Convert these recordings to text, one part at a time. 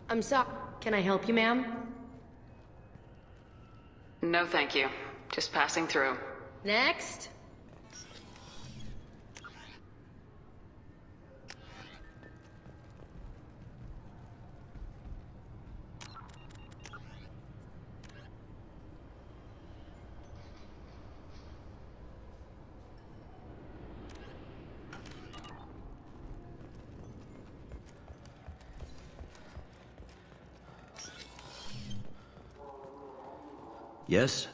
I'm sorry. Can I help you, ma'am? No, thank you. Just passing through. Next. Yes?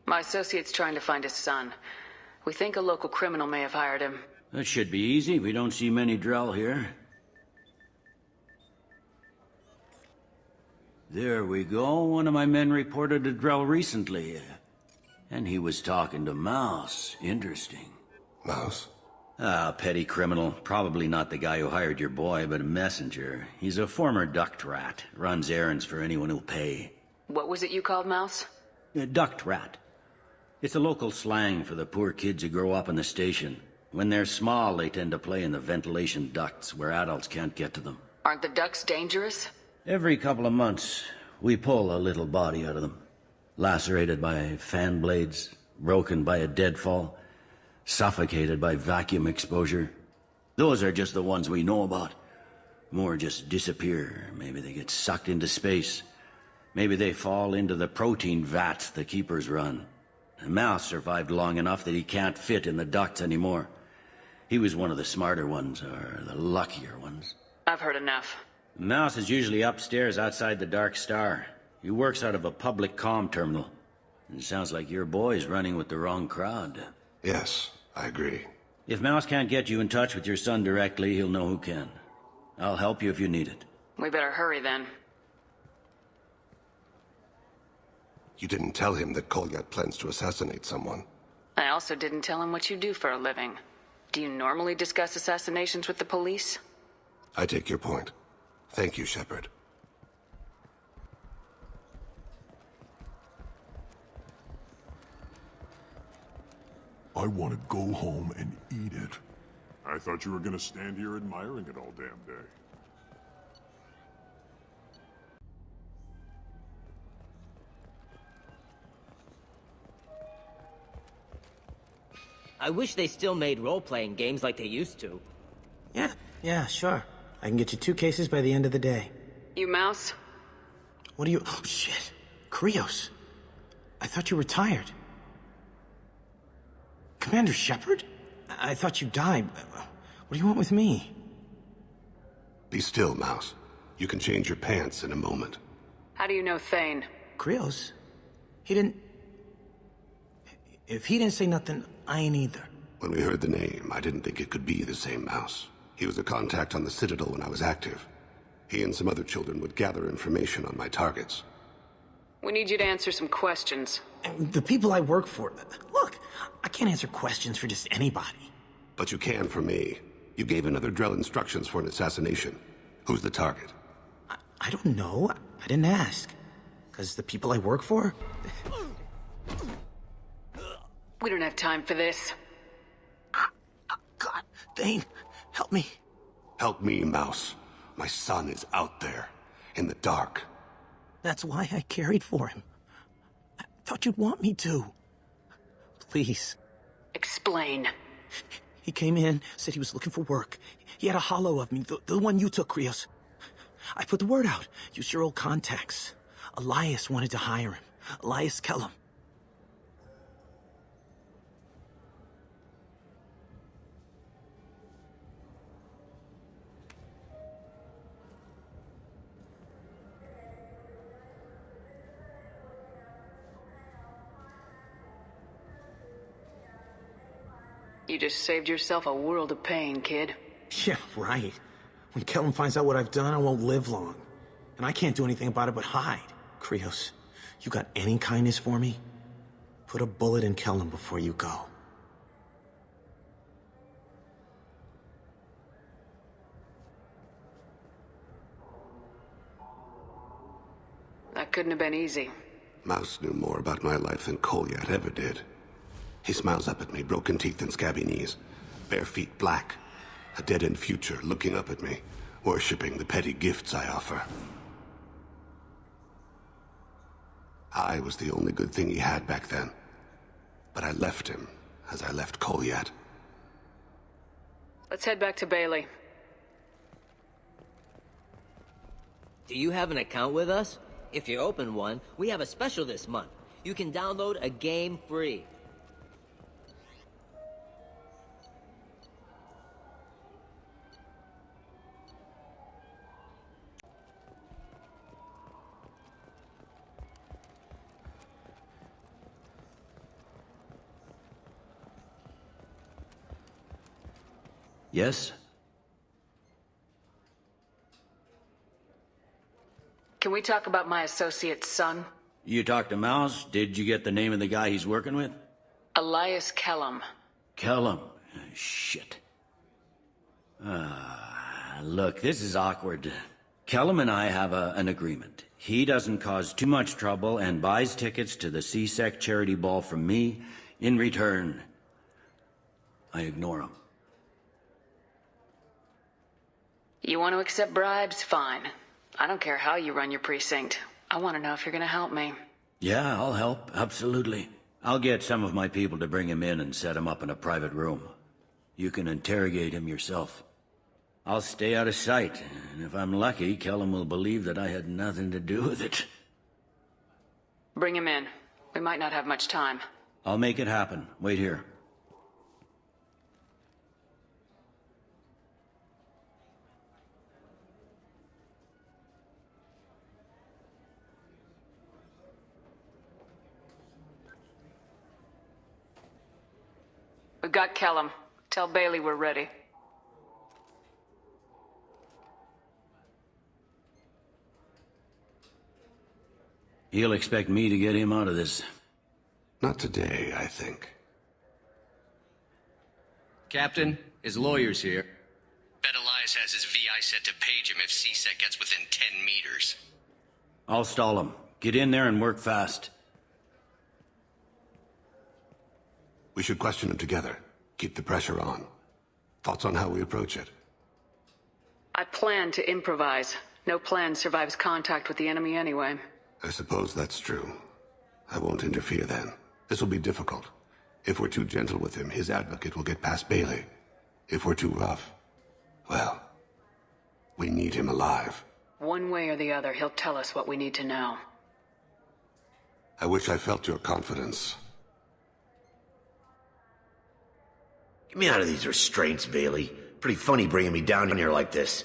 My associate's trying to find his son. We think a local criminal may have hired him. That should be easy. We don't see many Drell here. There we go. One of my men reported a Drell recently. And he was talking to Mouse. Interesting. Mouse? Ah, petty criminal. Probably not the guy who hired your boy, but a messenger. He's a former duct rat. Runs errands for anyone who'll pay. What was it you called Mouse? A duct rat. It's a local slang for the poor kids who grow up in the station. When they're small, they tend to play in the ventilation ducts where adults can't get to them. Aren't the ducks dangerous? Every couple of months, we pull a little body out of them. Lacerated by fan blades, broken by a deadfall, suffocated by vacuum exposure. Those are just the ones we know about. More just disappear. Maybe they get sucked into space. Maybe they fall into the protein vats the keepers run. Mouse survived long enough that he can't fit in the ducts anymore. He was one of the smarter ones, or the luckier ones. I've heard enough. Mouse is usually upstairs outside the Dark Star. He works out of a public comm terminal. It sounds like your boy's running with the wrong crowd. Yes, I agree. If Mouse can't get you in touch with your son directly, he'll know who can. I'll help you if you need it. We better hurry then. You didn't tell him that Kolyat plans to assassinate someone. I also didn't tell him what you do for a living. Do you normally discuss assassinations with the police? I take your point. Thank you, Shepard. I want to go home and eat it. I thought you were gonna stand here admiring it all damn day. I wish they still made role-playing games like they used to. Yeah, sure. I can get you 2 cases by the end of the day. You Mouse? What are you... Oh, shit. Krios. I thought you retired. Commander Shepard? I thought you died. What do you want with me? Be still, Mouse. You can change your pants in a moment. How do you know Thane? Krios? He didn't... If he didn't say nothing, I ain't either. When we heard the name, I didn't think it could be the same Mouse. He was a contact on the Citadel when I was active. He and some other children would gather information on my targets. We need you to answer some questions. The people I work for... Look, I can't answer questions for just anybody. But you can for me. You gave another Drell instructions for an assassination. Who's the target? I don't know. I didn't ask. Because the people I work for... We don't have time for this. God, Thane, help me. Help me, Mouse. My son is out there, in the dark. That's why I carried for him. I thought you'd want me to. Please. Explain. He came in, said he was looking for work. He had a holo of me, the one you took, Krios. I put the word out. Use your old contacts. Elias wanted to hire him. Elias Kellum. You just saved yourself a world of pain, kid. Yeah, right. When Kellum finds out what I've done, I won't live long. And I can't do anything about it but hide. Krios, you got any kindness for me? Put a bullet in Kellum before you go. That couldn't have been easy. Mouse knew more about my life than Kolyat ever did. He smiles up at me, broken teeth and scabby knees. Bare feet black. A dead-end future looking up at me. worshipping the petty gifts I offer. I was the only good thing he had back then. But I left him, as I left Kolyat. Let's head back to Bailey. Do you have an account with us? If you open one, we have a special this month. You can download a game free. Yes? Can we talk about my associate's son? You talked to Mouse? Did you get the name of the guy he's working with? Elias Kellum. Kellum. Shit. Look, this is awkward. Kellum and I have an agreement. He doesn't cause too much trouble and buys tickets to the C-Sec charity ball from me. In return, I ignore him. You want to accept bribes? Fine. I don't care how you run your precinct. I want to know if you're going to help me. Yeah, I'll help. Absolutely. I'll get some of my people to bring him in and set him up in a private room. You can interrogate him yourself. I'll stay out of sight, and if I'm lucky, Kellum will believe that I had nothing to do with it. Bring him in. We might not have much time. I'll make it happen. Wait here. We've got Kellum. Tell Bailey we're ready. He'll expect me to get him out of this. Not today, I think. Captain, his lawyer's here. Bet Elias has his VI set to page him if C-Sec gets within 10 meters. I'll stall him. Get in there and work fast. We should question him together. Keep the pressure on. Thoughts on how we approach it? I plan to improvise. No plan survives contact with the enemy anyway. I suppose that's true. I won't interfere then. This will be difficult. If we're too gentle with him, his advocate will get past Bailey. If we're too rough, well, we need him alive. One way or the other, he'll tell us what we need to know. I wish I felt your confidence. Get me out of these restraints, Bailey. Pretty funny bringing me down here like this.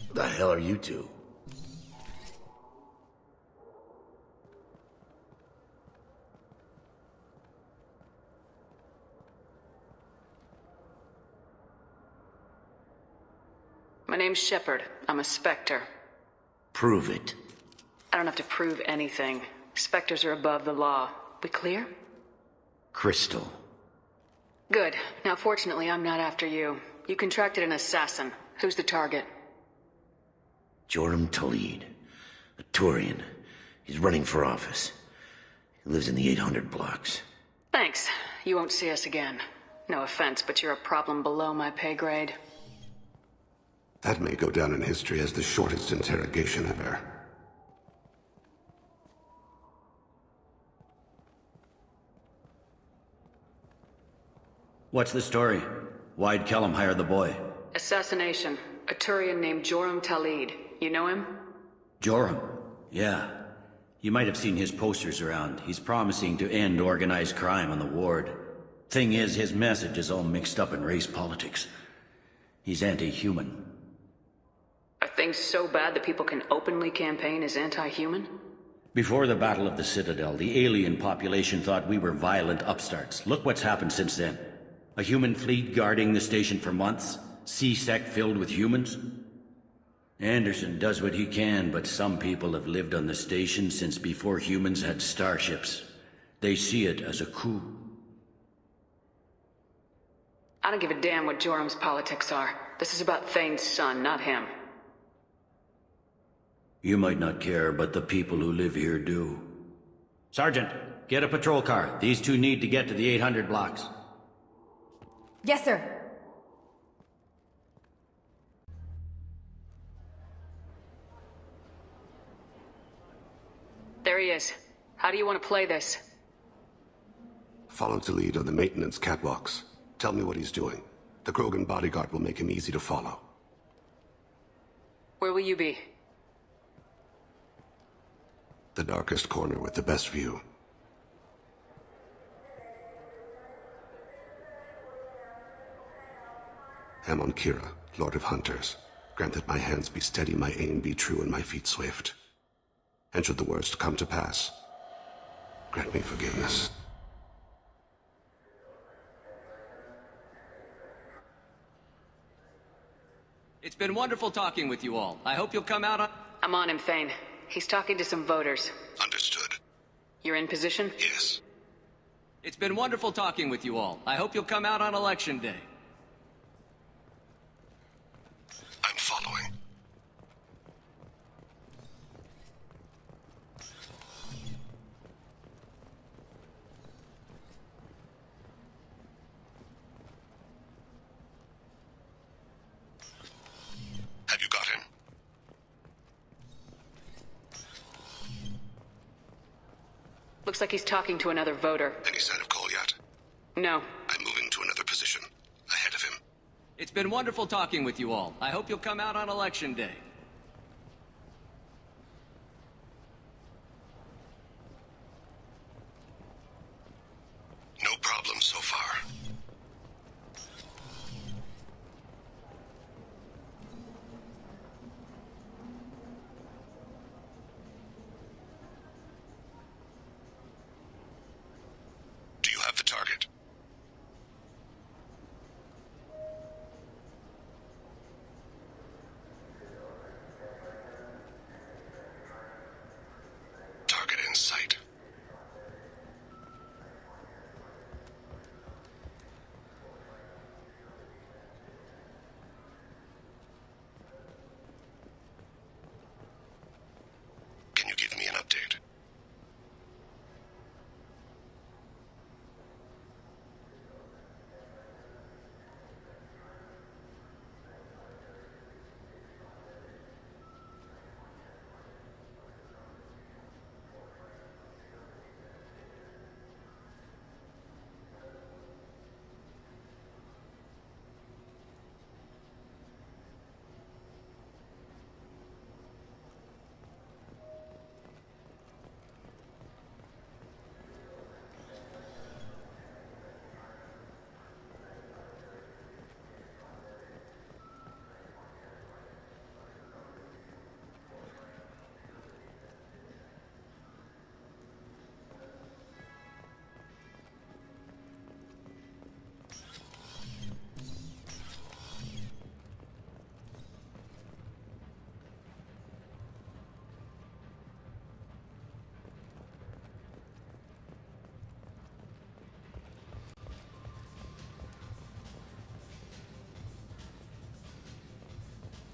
What the hell are you two? My name's Shepard. I'm a Spectre. Prove it. I don't have to prove anything. Spectres are above the law. We clear? Crystal. Good. Now, fortunately, I'm not after you. You contracted an assassin. Who's the target? Joram Talid. A Turian. He's running for office. He lives in the 800 blocks. Thanks. You won't see us again. No offense, but you're a problem below my pay grade. That may go down in history as the shortest interrogation ever. What's the story? Why'd Kellum hire the boy? Assassination. A Turian named Joram Talid. You know him? Joram? Yeah. You might have seen his posters around. He's promising to end organized crime on the ward. Thing is, his message is all mixed up in race politics. He's anti-human. Are things so bad that people can openly campaign as anti-human? Before the Battle of the Citadel, the alien population thought we were violent upstarts. Look what's happened since then. A human fleet guarding the station for months. C-Sec filled with humans. Anderson does what he can, but some people have lived on the station since before humans had starships. They see it as a coup. I don't give a damn what Joram's politics are. This is about Thane's son, not him. You might not care, but the people who live here do. Sergeant, get a patrol car. These two need to get to the 800 blocks. Yes, sir. There he is. How do you want to play this? Follow Talid on the maintenance catwalks. Tell me what he's doing. The Krogan bodyguard will make him easy to follow. Where will you be? The darkest corner with the best view. Amon Kira, Lord of Hunters. Grant that my hands be steady, my aim be true, and my feet swift. And should the worst come to pass, grant me forgiveness. It's been wonderful talking with you all. I hope you'll come out on... I'm on him, Thane. He's talking to some voters. Understood. You're in position? Yes. It's been wonderful talking with you all. I hope you'll come out on Election Day. I'm following. Have you got him? Looks like he's talking to another voter. Any sign of Kolyat? No. I'm moving to another position. Ahead of him. It's been wonderful talking with you all. I hope you'll come out on Election Day. No problem so far. Do you have the target? Target in sight. Can you give me an update?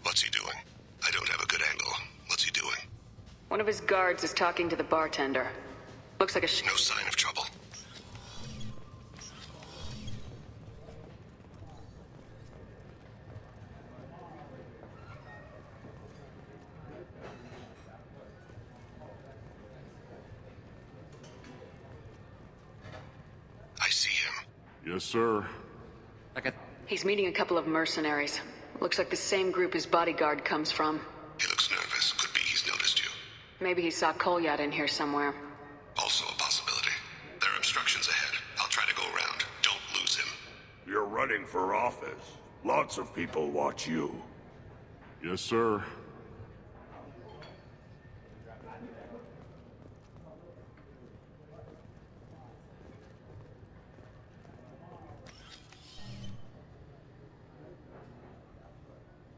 What's he doing? I don't have a good angle. What's he doing? One of his guards is talking to the bartender. Looks like a No sign of trouble. I see him. Yes, sir. He's meeting a couple of mercenaries. Looks like the same group his bodyguard comes from. He looks nervous. Could be he's noticed you. Maybe he saw Kolyat in here somewhere. Also a possibility. There are obstructions ahead. I'll try to go around. Don't lose him. You're running for office. Lots of people watch you. Yes, sir.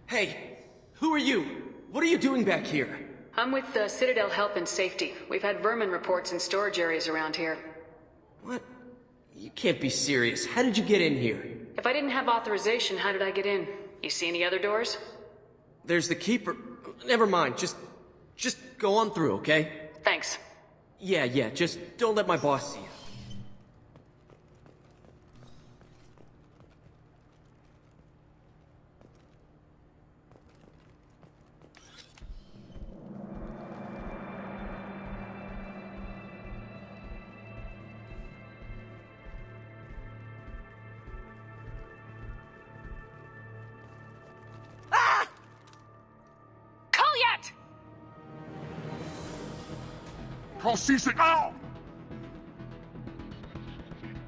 Hey, who are you? What are you doing back here? I'm with the Citadel Health and Safety. We've had vermin reports in storage areas around here. What? You can't be serious. How did you get in here? If I didn't have authorization, how did I get in? You see any other doors? There's the Keeper. Never mind. Just go on through, okay? Thanks. Yeah, just don't let my boss see you. Call C6 now!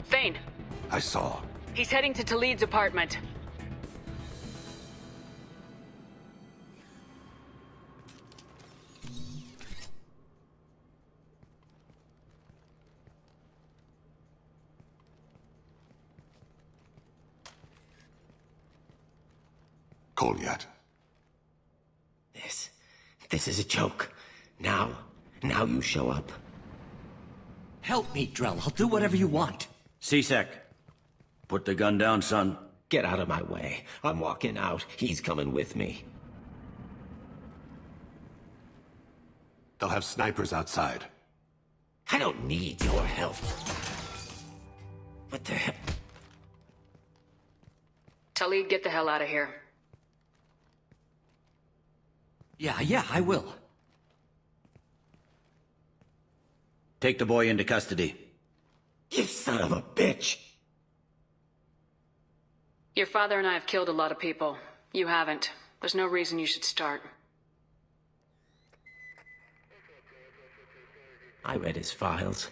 Thane, I saw. he's heading to Talid's apartment. Kolyat. This is a joke. Now you show up. Help me, Drell. I'll do whatever you want. C-Sec, put the gun down, son. Get out of my way. I'm walking out. He's coming with me. They'll have snipers outside. I don't need your help. What the hell? Talid, get the hell out of here. Yeah, I will. Take the boy into custody. You son of a bitch! Your father and I have killed a lot of people. You haven't. There's no reason you should start. I read his files.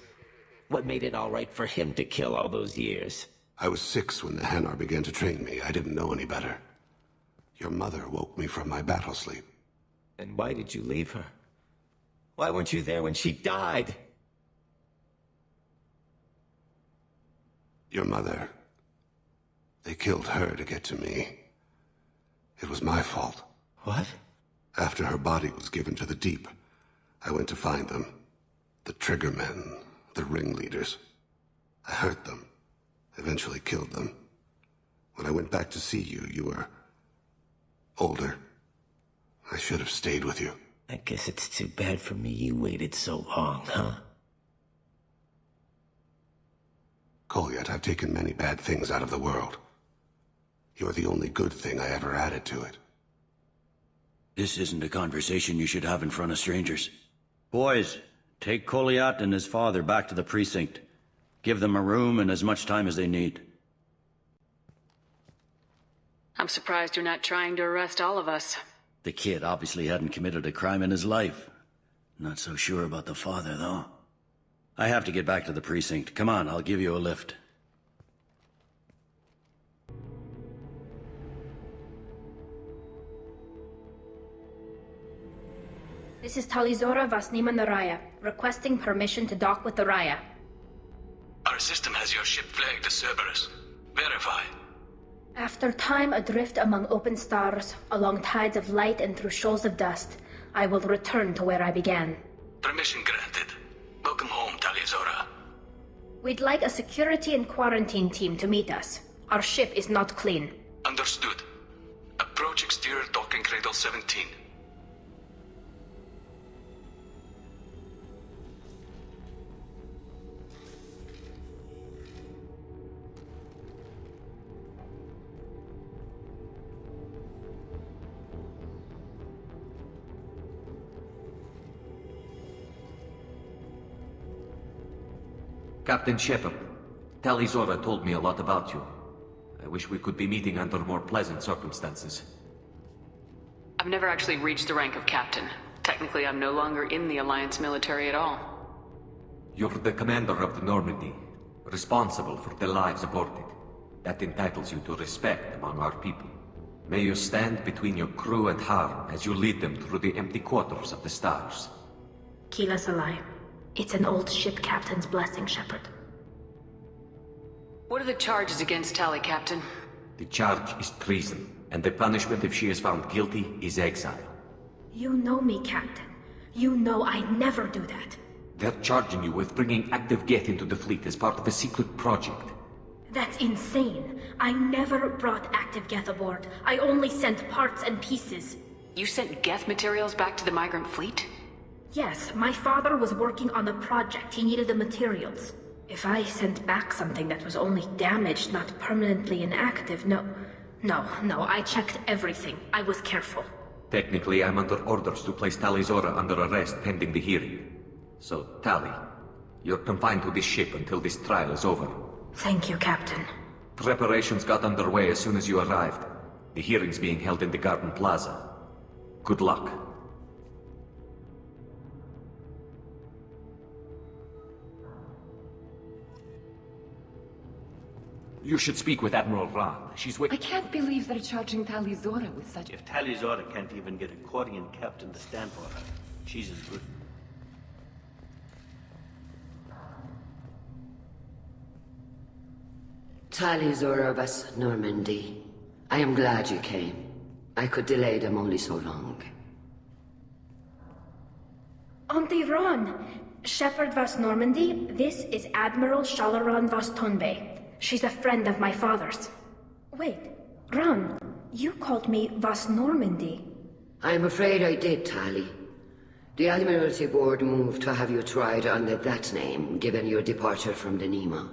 What made it all right for him to kill all those years? I was 6 when the Hanar began to train me. I didn't know any better. Your mother woke me from my battle sleep. Then why did you leave her? Why weren't you there when she died? Your mother. They killed her to get to me. It was my fault. What? After her body was given to the Deep, I went to find them. The Triggermen, the ringleaders. I hurt them. Eventually killed them. When I went back to see you, you were older. I should have stayed with you. I guess it's too bad for me you waited so long, huh? Kolyat, I've taken many bad things out of the world. You're the only good thing I ever added to it. This isn't a conversation you should have in front of strangers. Boys, take Kolyat and his father back to the precinct. Give them a room and as much time as they need. I'm surprised you're not trying to arrest all of us. The kid obviously hadn't committed a crime in his life. Not so sure about the father, though. I have to get back to the precinct. Come on, I'll give you a lift. This is Talizora Vasnima Naraya, requesting permission to dock with the Raya. Our system has your ship flagged as Cerberus. Verify. After time adrift among open stars, along tides of light and through shoals of dust, I will return to where I began. Permission granted. Welcome home, Talizora. We'd like a security and quarantine team to meet us. Our ship is not clean. Understood. Approach exterior docking cradle 17. Captain Shepard, Talizora told me a lot about you. I wish we could be meeting under more pleasant circumstances. I've never actually reached the rank of captain. Technically, I'm no longer in the Alliance military at all. You're the commander of the Normandy, responsible for the lives aborted. That entitles you to respect among our people. May you stand between your crew and harm as you lead them through the empty quarters of the stars. Kila Salai. It's an old ship captain's blessing, Shepard. What are the charges against Tali, Captain? The charge is treason, and the punishment if she is found guilty is exile. You know me, Captain. You know I'd never do that. They're charging you with bringing active Geth into the fleet as part of a secret project. That's insane. I never brought active Geth aboard. I only sent parts and pieces. You sent Geth materials back to the migrant fleet? Yes, my father was working on a project. He needed the materials. If I sent back something that was only damaged, not permanently inactive, no, I checked everything. I was careful. Technically, I'm under orders to place Talizora under arrest pending the hearing. So, Tali, you're confined to this ship until this trial is over. Thank you, Captain. Preparations got underway as soon as you arrived. The hearing's being held in the Garden Plaza. Good luck. You should speak with Admiral Ran. She's I can't believe they're charging Tali Zora with such... If Tali Zora can't even get a Quarian captain to stand for her, she's as good. Tali Zora vas Normandy. I am glad you came. I could delay them only so long. Auntie Ron, Shepard vas Normandy, this is Admiral Shalaran vas Tonbe. She's a friend of my father's. Wait, Ron, you called me vas Normandy. I'm afraid I did, Tali. The Admiralty Board moved to have you tried under that name, given your departure from the Nima.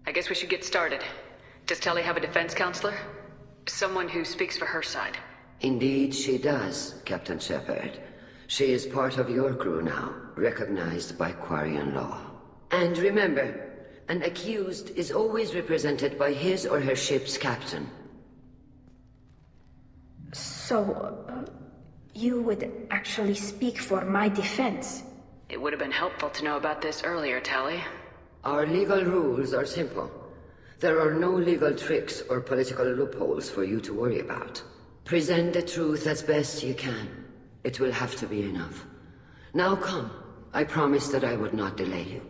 I guess we should get started. Does Tali have a defense counselor? Someone who speaks for her side. Indeed she does, Captain Shepard. She is part of your crew now, recognized by Quarian law. And remember, an accused is always represented by his or her ship's captain. So, you would actually speak for my defense? It would have been helpful to know about this earlier, Tali. Our legal rules are simple. There are no legal tricks or political loopholes for you to worry about. Present the truth as best you can. It will have to be enough. Now come. I promised that I would not delay you.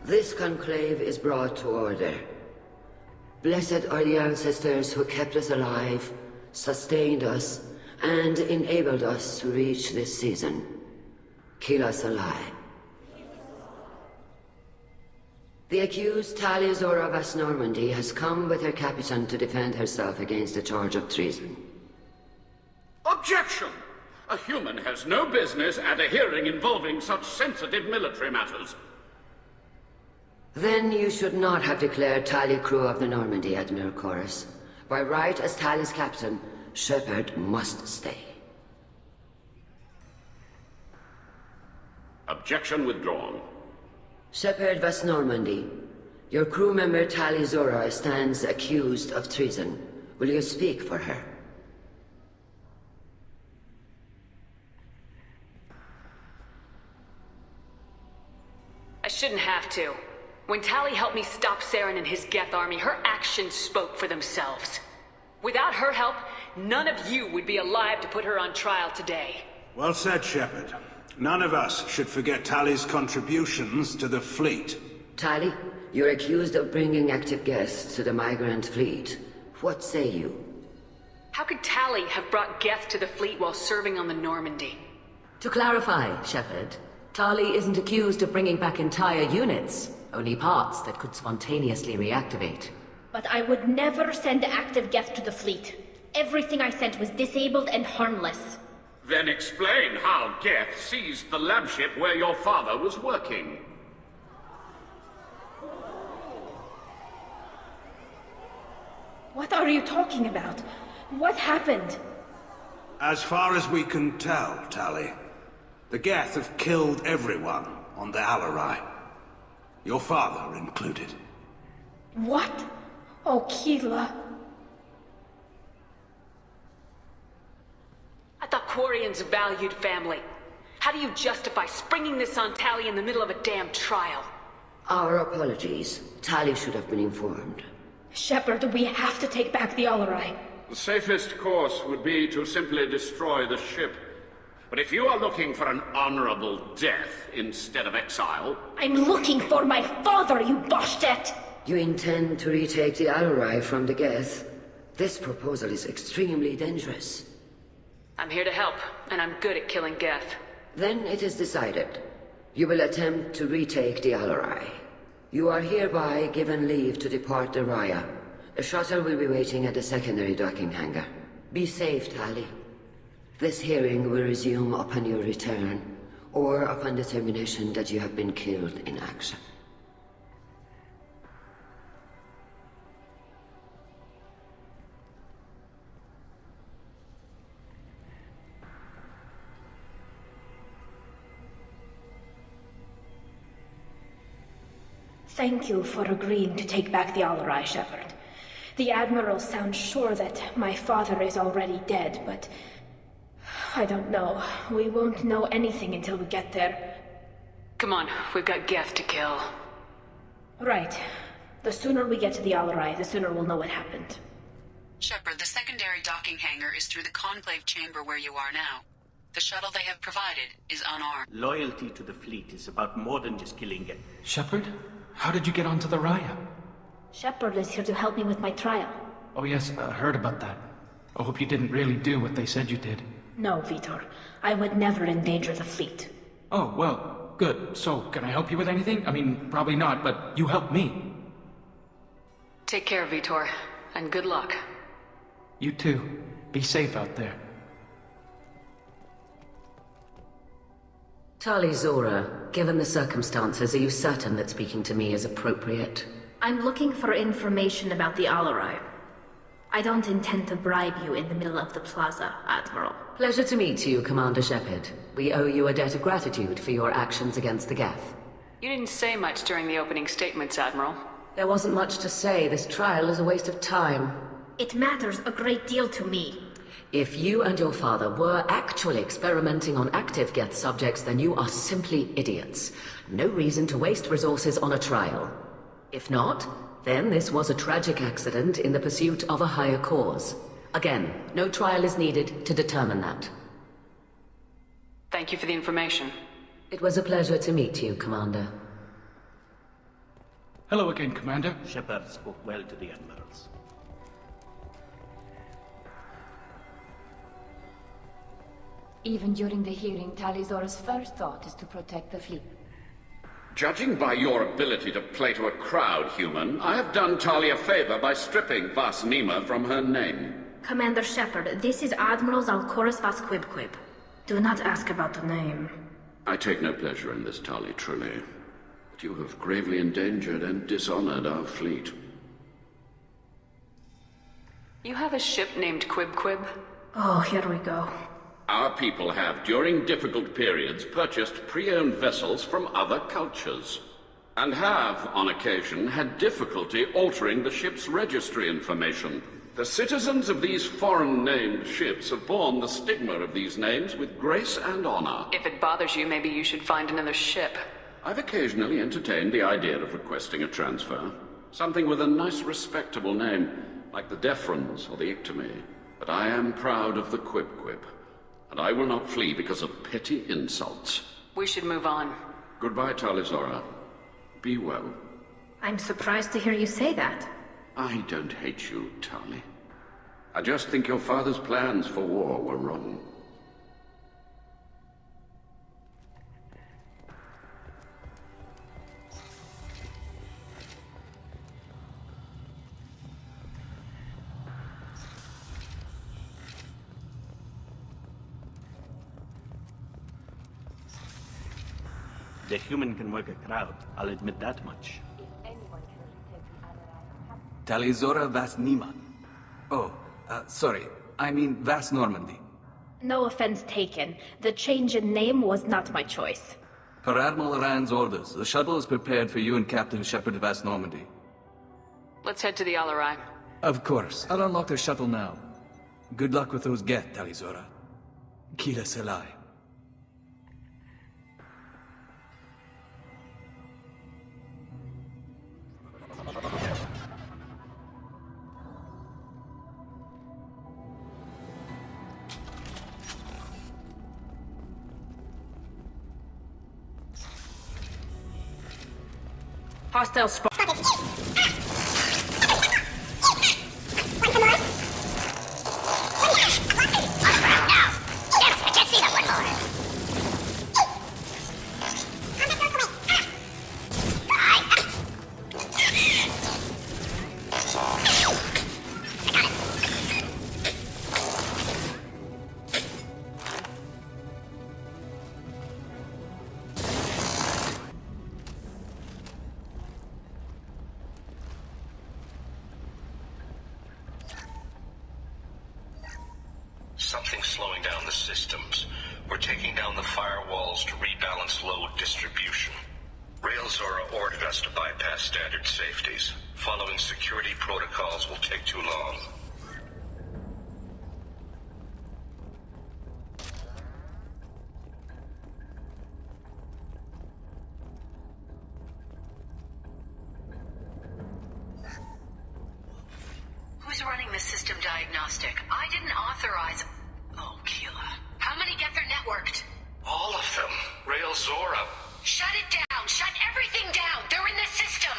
This conclave is brought to order. Blessed are the ancestors who kept us alive, sustained us, and enabled us to reach this season. Keep us alive. The accused Tali Zora vas Normandy has come with her captain to defend herself against the charge of treason. Objection! A human has no business at a hearing involving such sensitive military matters. Then you should not have declared Tali crew of the Normandy, Admiral Chorus. By right as Tali's captain, Shepard must stay. Objection withdrawn. Shepard vas Normandy, your crew member Tali Zora stands accused of treason. Will you speak for her? I shouldn't have to. When Tali helped me stop Saren and his Geth army, her actions spoke for themselves. Without her help, none of you would be alive to put her on trial today. Well said, Shepard. None of us should forget Tali's contributions to the fleet. Tali, you're accused of bringing active Geth to the migrant fleet. What say you? How could Tali have brought Geth to the fleet while serving on the Normandy? To clarify, Shepard, Tali isn't accused of bringing back entire units. Only parts that could spontaneously reactivate. But I would never send active Geth to the fleet. Everything I sent was disabled and harmless. Then explain how Geth seized the lab ship where your father was working. What are you talking about? What happened? As far as we can tell, Tali, the Geth have killed everyone on the Alarai. Your father included. What? Oh, Keela. I thought Quarians valued family. How do you justify springing this on Tali in the middle of a damn trial? Our apologies. Tali should have been informed. Shepard, we have to take back the Alarai. The safest course would be to simply destroy the ship. But if you are looking for an honorable death instead of exile... I'm looking for my father, you Boshtet! You intend to retake the Alarai from the Geth? This proposal is extremely dangerous. I'm here to help, and I'm good at killing Geth. Then it is decided. You will attempt to retake the Alarai. You are hereby given leave to depart the Raya. A shuttle will be waiting at the secondary docking hangar. Be safe, Tali. This hearing will resume upon your return. or upon determination that you have been killed in action. Thank you for agreeing to take back the Alarai, Shepard. The Admiral sounds sure that my father is already dead, but I don't know. We won't know anything until we get there. Come on, we've got Geth to kill. Right. The sooner we get to the Alarai, the sooner we'll know what happened. Shepard, the secondary docking hangar is through the Conclave chamber where you are now. The shuttle they have provided is unarmed. Loyalty to the fleet is about more than just killing it. Shepard? How did you get onto the Raya? Shepard is here to help me with my trial. Oh yes, I heard about that. I hope you didn't really do what they said you did. No, Vitor. I would never endanger the fleet. Oh, well, good. So, can I help you with anything? I mean, probably not, but you helped me. Take care, Vitor, and good luck. You too. Be safe out there. Tali Zora, given the circumstances, are you certain that speaking to me is appropriate? I'm looking for information about the Alarai. I don't intend to bribe you in the middle of the plaza, Admiral. Pleasure to meet you, Commander Shepard. We owe you a debt of gratitude for your actions against the Geth. You didn't say much during the opening statements, Admiral. There wasn't much to say. This trial is a waste of time. It matters a great deal to me. If you and your father were actually experimenting on active Geth subjects, then you are simply idiots. No reason to waste resources on a trial. If not, then this was a tragic accident in the pursuit of a higher cause. Again, no trial is needed to determine that. Thank you for the information. It was a pleasure to meet you, Commander. Hello again, Commander. Shepard spoke well to the admirals. Even during the hearing, Tali Zora's first thought is to protect the fleet. Judging by your ability to play to a crowd, human, I have done Tali a favor by stripping Vas Nima from her name. Commander Shepard, this is Admiral Zalkorus Vas Quibquib. Do not ask about the name. I take no pleasure in this, Tali, truly. But you have gravely endangered and dishonored our fleet. You have a ship named Quib? Oh, here we go. Our people have, during difficult periods, purchased pre-owned vessels from other cultures, and have, on occasion, had difficulty altering the ship's registry information. The citizens of these foreign-named ships have borne the stigma of these names with grace and honor. If it bothers you, maybe you should find another ship. I've occasionally entertained the idea of requesting a transfer. Something with a nice, respectable name, like the Defrons or the Ictomy. But I am proud of the Quib, and I will not flee because of petty insults. We should move on. Goodbye, Tali Zora. Be well. I'm surprised to hear you say that. I don't hate you, Tali. I just think your father's plans for war were wrong. The human can work a crowd, I'll admit that much. Tali Zora Vas Nima. Oh, sorry. I mean Vas Normandy. No offense taken. The change in name was not my choice. Per Admiral Rand's orders, the shuttle is prepared for you and Captain Shepard of Vas Normandy. Let's head to the Alarai. Of course. I'll unlock their shuttle now. Good luck with those Geth, Tali Zora. Kila Selai. Hostile spot. Something's slowing down the systems. We're taking down the firewalls to rebalance load distribution. Railzora ordered us to bypass standard safeties. Following security protocols will take too long. Who's running the system diagnostic? I didn't authorize... Oh, Keela. How many Geth are networked? All of them. Railzora. Shut it down! Shut everything down! They're in the system!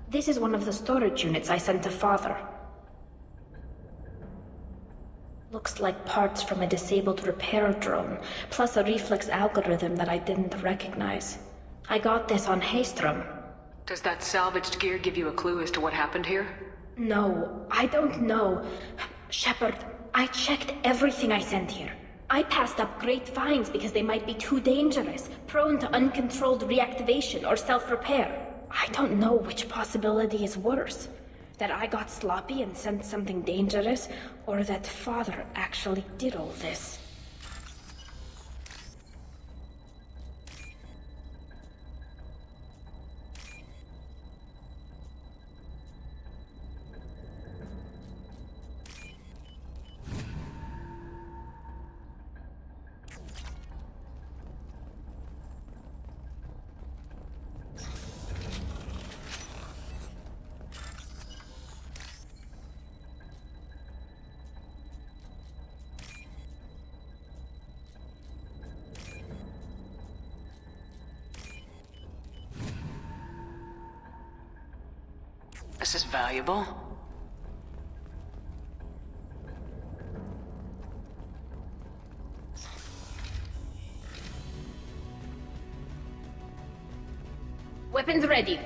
This is one of the storage units I sent to Father. Looks like parts from a disabled repair drone, plus a reflex algorithm that I didn't recognize. I got this on Haystrom. Does that salvaged gear give you a clue as to what happened here? No, I don't know. Shepard, I checked everything I sent here. I passed up great finds because they might be too dangerous, prone to uncontrolled reactivation or self-repair. I don't know which possibility is worse. That I got sloppy and sent something dangerous, or that Father actually did all this. This is valuable. Weapons ready.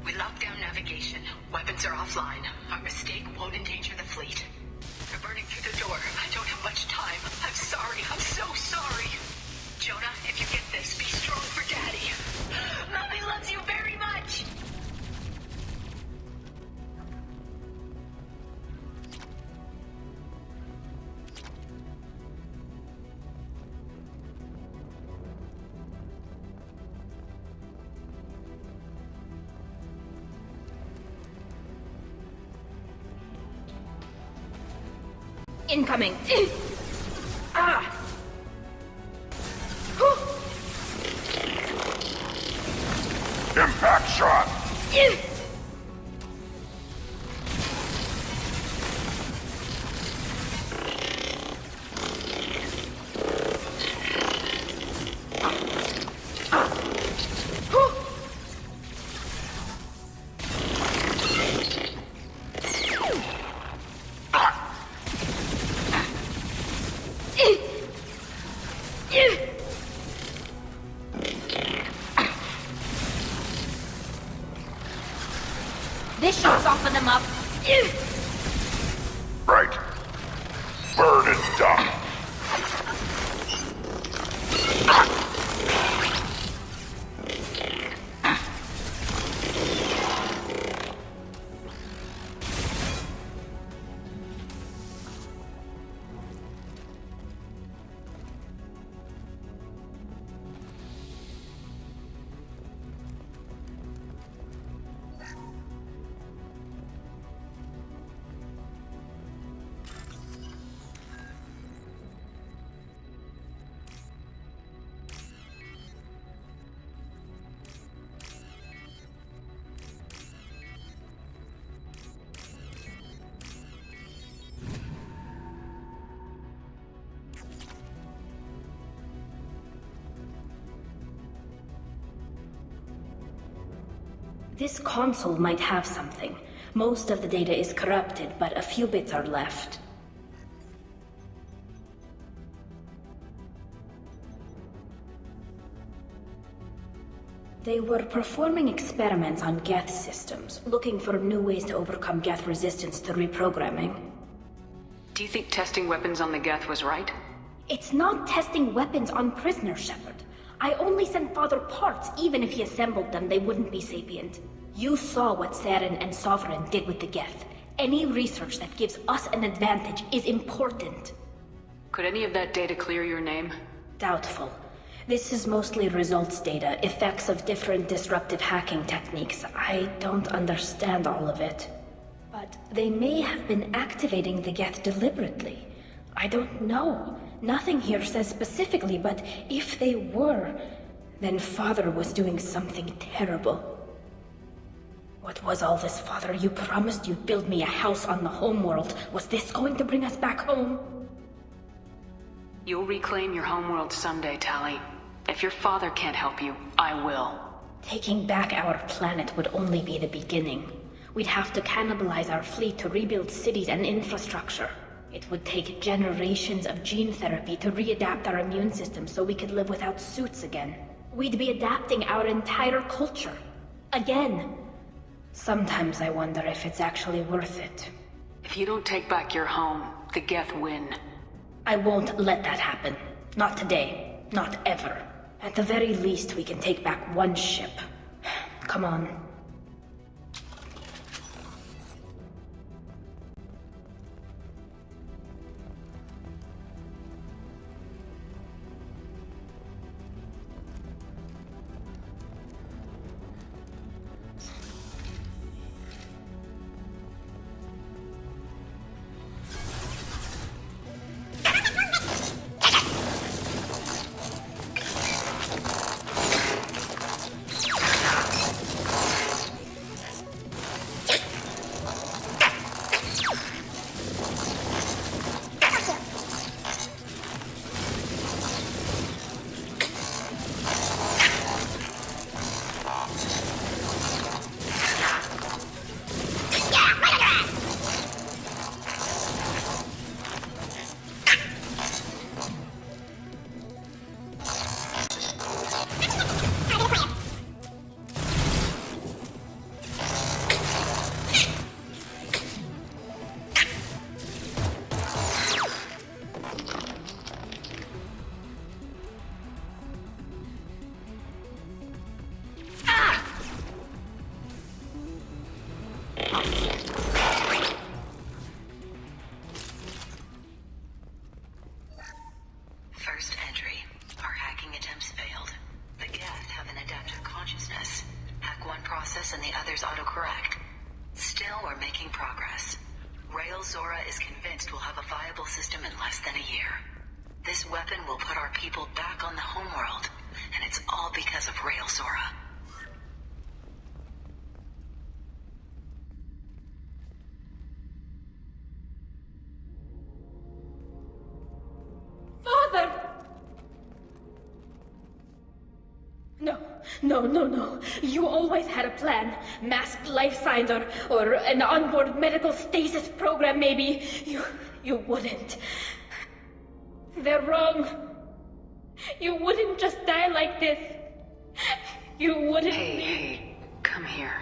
We locked down navigation. Weapons are offline. Our mistake won't endanger the fleet. They're burning through the door. I don't have much time. I'm sorry. I'm so sorry. Jonah, if you get this, be strong for Daddy. Mommy loves you very much. Incoming. Ah! Impact shot! This should soften them up. Right. Burn and die. This console might have something. Most of the data is corrupted, but a few bits are left. They were performing experiments on Geth systems, looking for new ways to overcome Geth resistance to reprogramming. Do you think testing weapons on the Geth was right? It's not testing weapons on prisoners, Shepard. I only sent Father parts. Even if he assembled them, they wouldn't be sapient. You saw what Saren and Sovereign did with the Geth. Any research that gives us an advantage is important. Could any of that data clear your name? Doubtful. This is mostly results data, effects of different disruptive hacking techniques. I don't understand all of it. But they may have been activating the Geth deliberately. I don't know. Nothing here says specifically, but if they were, then Father was doing something terrible. What was all this, Father? You promised you'd build me a house on the homeworld. Was this going to bring us back home? You'll reclaim your homeworld someday, Tali. If your father can't help you, I will. Taking back our planet would only be the beginning. We'd have to cannibalize our fleet to rebuild cities and infrastructure. It would take generations of gene therapy to readapt our immune system so we could live without suits again. We'd be adapting our entire culture. Again. Sometimes I wonder if it's actually worth it. If you don't take back your home, the Geth win. I won't let that happen. Not today. Not ever. At the very least, we can take back one ship. Come on. First entry. Our hacking attempts failed. The Geth have an adaptive consciousness. Hack one process and the others autocorrect. Still, we're making progress. Rael Zora is convinced we'll have a viable system in less than a year. This weapon will put our people back on the homeworld, and it's all because of Rael Zora. Father! No. You always had a plan. Masked life signs or an onboard medical stasis program, maybe. You wouldn't. They're wrong. You wouldn't just die like this. You wouldn't. Hey, come here.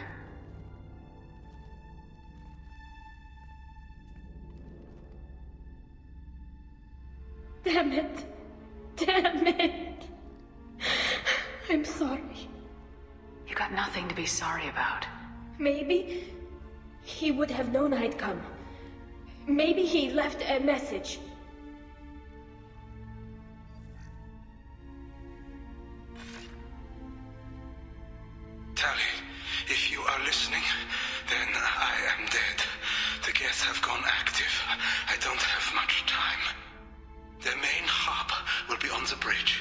Damn it. I'm sorry. You got nothing to be sorry about. Maybe he would have known I'd come. Maybe he left a message. Tali, if you are listening, then I am dead. The Geth have gone active. I don't have much time. Their main hub will be on the bridge.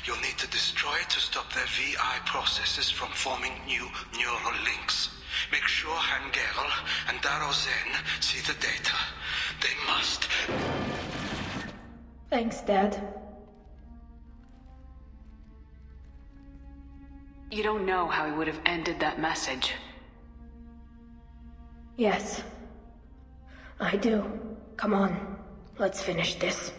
You'll need to destroy it to stop their VI processes from forming new neural links. Make sure Hangerel and Daro Zen see the data. They must. Thanks, Dad. You don't know how he would have ended that message. Yes. I do. Come on. Let's finish this.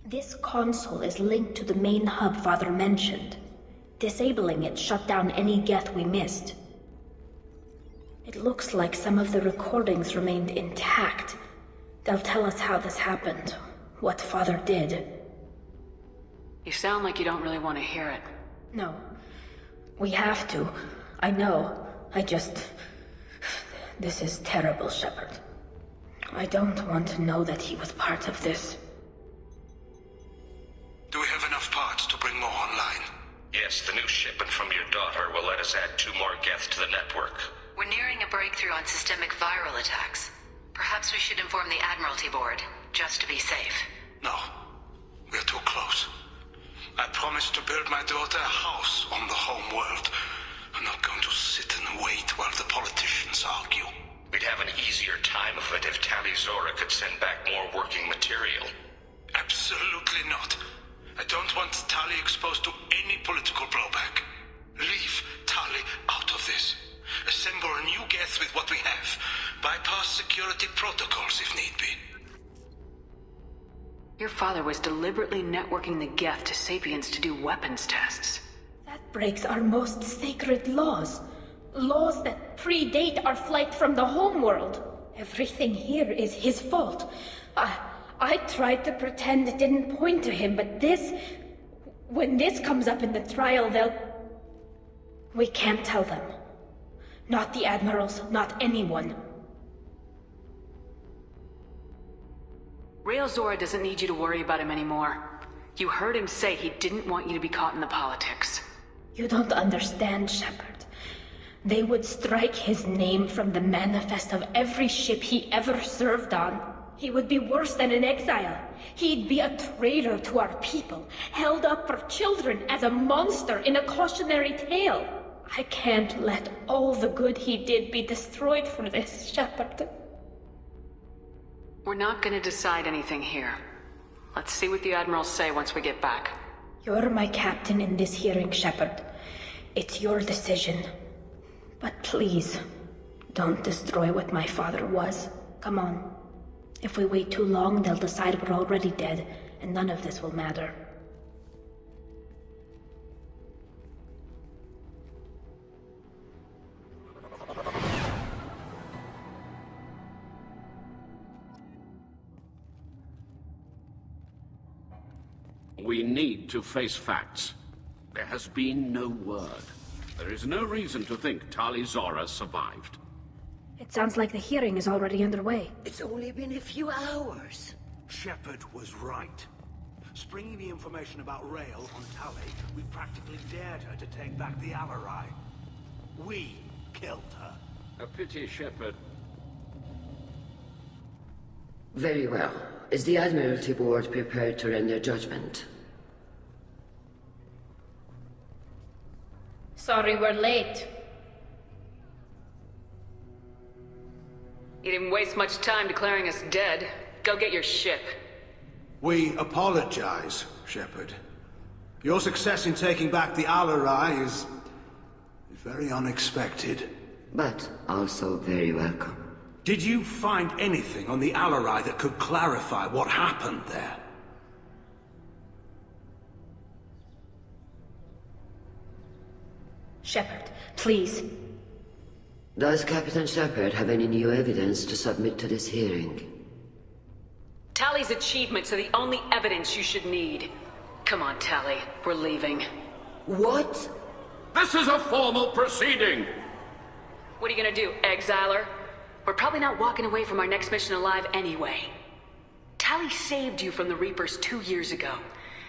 This console is linked to the main hub Father mentioned. Disabling it shut down any Geth we missed. It looks like some of the recordings remained intact. They'll tell us how this happened, what Father did. You sound like you don't really want to hear it. No. We have to. I know. This is terrible, Shepard. I don't want to know that he was part of this. Do we have enough parts to bring more online? Yes, the new shipment from your daughter will let us add 2 more Geth to the network. We're nearing a breakthrough on systemic viral attacks. Perhaps we should inform the Admiralty Board, just to be safe. No. We're too close. I promised to build my daughter a house on the home world. I'm not going to sit and wait while the politicians argue. We'd have an easier time of it if Tali Zora could send back more working material. Absolutely not. I don't want Tali exposed to any political blowback. Leave Tali out of this. Assemble a new Geth with what we have. Bypass security protocols if need be. Your father was deliberately networking the Geth to Sapiens to do weapons tests. That breaks our most sacred laws. Laws that predate our flight from the homeworld. Everything here is his fault. I tried to pretend it didn't point to him, but when this comes up in the trial, we can't tell them. Not the admirals, not anyone. Rael Zora doesn't need you to worry about him anymore. You heard him say he didn't want you to be caught in the politics. You don't understand, Shepard. They would strike his name from the manifest of every ship he ever served on. He would be worse than an exile. He'd be a traitor to our people, held up for children as a monster in a cautionary tale. I can't let all the good he did be destroyed for this, Shepard. We're not gonna decide anything here. Let's see what the Admirals say once we get back. You're my captain in this hearing, Shepard. It's your decision. But please, don't destroy what my father was. Come on. If we wait too long, they'll decide we're already dead, and none of this will matter. We need to face facts. There has been no word. There is no reason to think Tali Zora survived. It sounds like the hearing is already underway. It's only been a few hours. Shepard was right. Springing the information about Rael on Tali, we practically dared her to take back the Alarai. We killed her. A pity, Shepard. Very well. Is the Admiralty Board prepared to render judgment? Sorry we're late. You didn't waste much time declaring us dead. Go get your ship. We apologize, Shepard. Your success in taking back the Alarai is very unexpected. But also very welcome. Did you find anything on the Alarai that could clarify what happened there? Shepard, please. Does Captain Shepard have any new evidence to submit to this hearing? Tali's achievements are the only evidence you should need. Come on, Tali. We're leaving. What? This is a formal proceeding. What are you gonna do, exile her? We're probably not walking away from our next mission alive anyway. Tali saved you from the Reapers 2 years ago.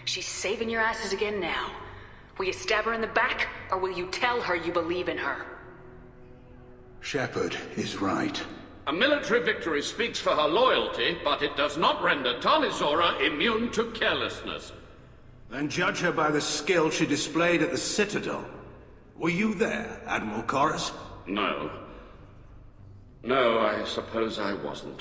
She's saving your asses again now. Will you stab her in the back, or will you tell her you believe in her? Shepard is right. A military victory speaks for her loyalty, but it does not render Tali'Zorah immune to carelessness. Then judge her by the skill she displayed at the Citadel. Were you there, Admiral Koris? No. No, I suppose I wasn't.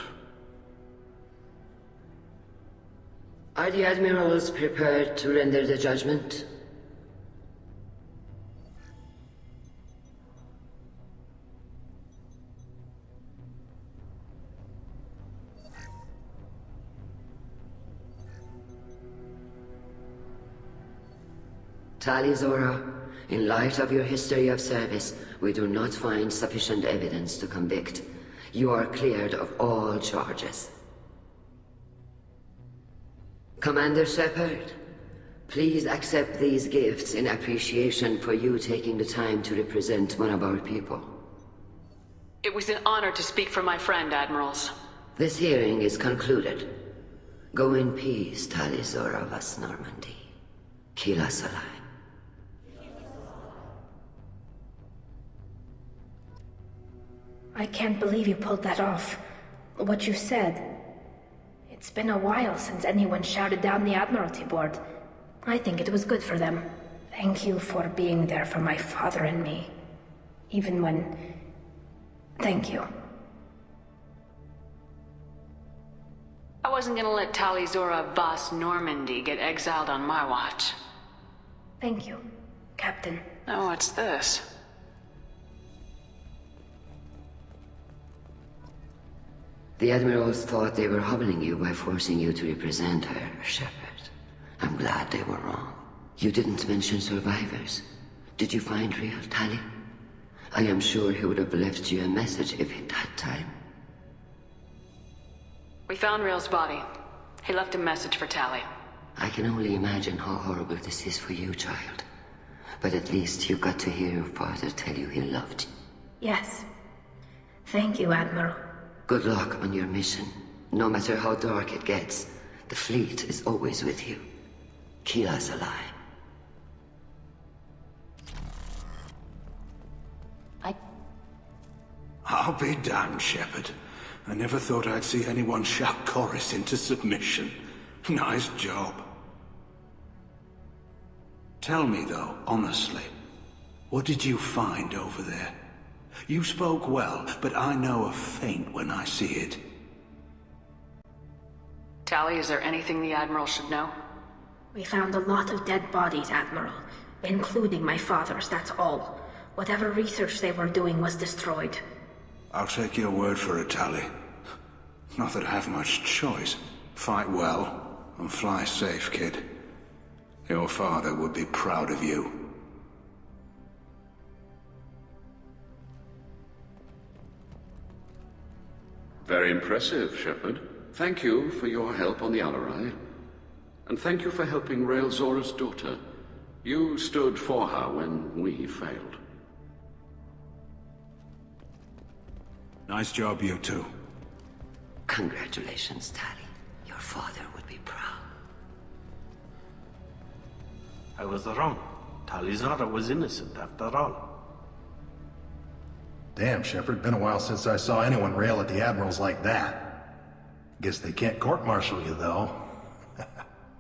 Are the admirals prepared to render the judgment? Tali'Zorah, in light of your history of service, we do not find sufficient evidence to convict. You are cleared of all charges. Commander Shepard, please accept these gifts in appreciation for you taking the time to represent one of our people. It was an honor to speak for my friend, Admirals. This hearing is concluded. Go in peace, Tali'Zorah Vas Normandy. Kila Salai. I can't believe you pulled that off. What you said. It's been a while since anyone shouted down the Admiralty Board. I think it was good for them. Thank you for being there for my father and me. Even when... Thank you. I wasn't gonna let Tali'Zorah Vas Normandy get exiled on my watch. Thank you, Captain. Oh, what's this? The Admirals thought they were hobbling you by forcing you to represent her, Shepard. I'm glad they were wrong. You didn't mention survivors. Did you find real Tali? I am sure he would have left you a message if he'd had time. We found Real's body. He left a message for Tali. I can only imagine how horrible this is for you, child. But at least you got to hear your father tell you he loved you. Yes. Thank you, Admiral. Good luck on your mission. No matter how dark it gets, the fleet is always with you. Kila Salai. I'll be damned, Shepard. I never thought I'd see anyone shout Koris into submission. Nice job. Tell me, though, honestly, what did you find over there? You spoke well, but I know a feint when I see it. Tali, is there anything the Admiral should know? We found a lot of dead bodies, Admiral. Including my father's, that's all. Whatever research they were doing was destroyed. I'll take your word for it, Tali. Not that I have much choice. Fight well, and fly safe, kid. Your father would be proud of you. Very impressive, Shepard. Thank you for your help on the Alarai. And thank you for helping Rael Zorah's daughter. You stood for her when we failed. Nice job, you two. Congratulations, Tali. Your father would be proud. I was wrong. Tali'Zorah was innocent after all. Damn, Shepard. Been a while since I saw anyone rail at the Admirals like that. Guess they can't court-martial you, though.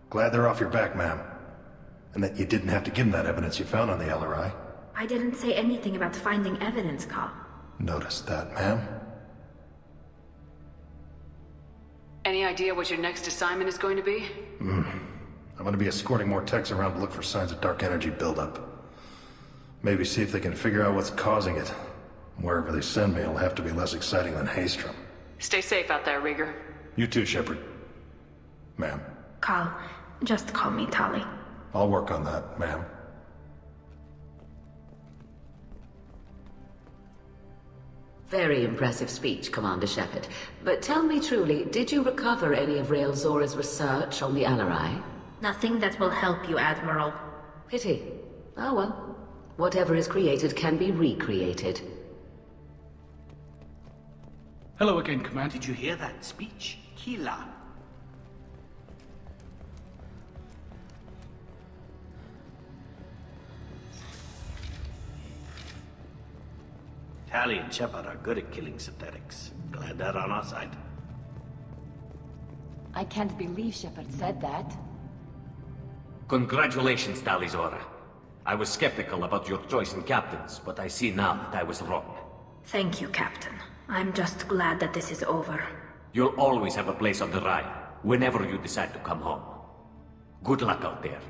Glad they're off your back, ma'am. And that you didn't have to give them that evidence you found on the LRI. I didn't say anything about finding evidence, Carl. Noticed that, ma'am. Any idea what your next assignment is going to be? I'm gonna be escorting more techs around to look for signs of dark energy buildup. Maybe see if they can figure out what's causing it. Wherever they send me, it'll have to be less exciting than Haystrom. Stay safe out there, Rieger. You too, Shepard. Ma'am. Carl, just call me Tali. I'll work on that, ma'am. Very impressive speech, Commander Shepard. But tell me truly, did you recover any of Rael Zorah's research on the Alarai? Nothing that will help you, Admiral. Pity. Ah well. Whatever is created can be recreated. Hello again, Commander. Did you hear that speech? Kila. Tali and Shepard are good at killing synthetics. Glad they're on our side. I can't believe Shepard said that. Congratulations, Talizora. I was skeptical about your choice in captains, but I see now that I was wrong. Thank you, Captain. I'm just glad that this is over. You'll always have a place on the Rhine, whenever you decide to come home. Good luck out there.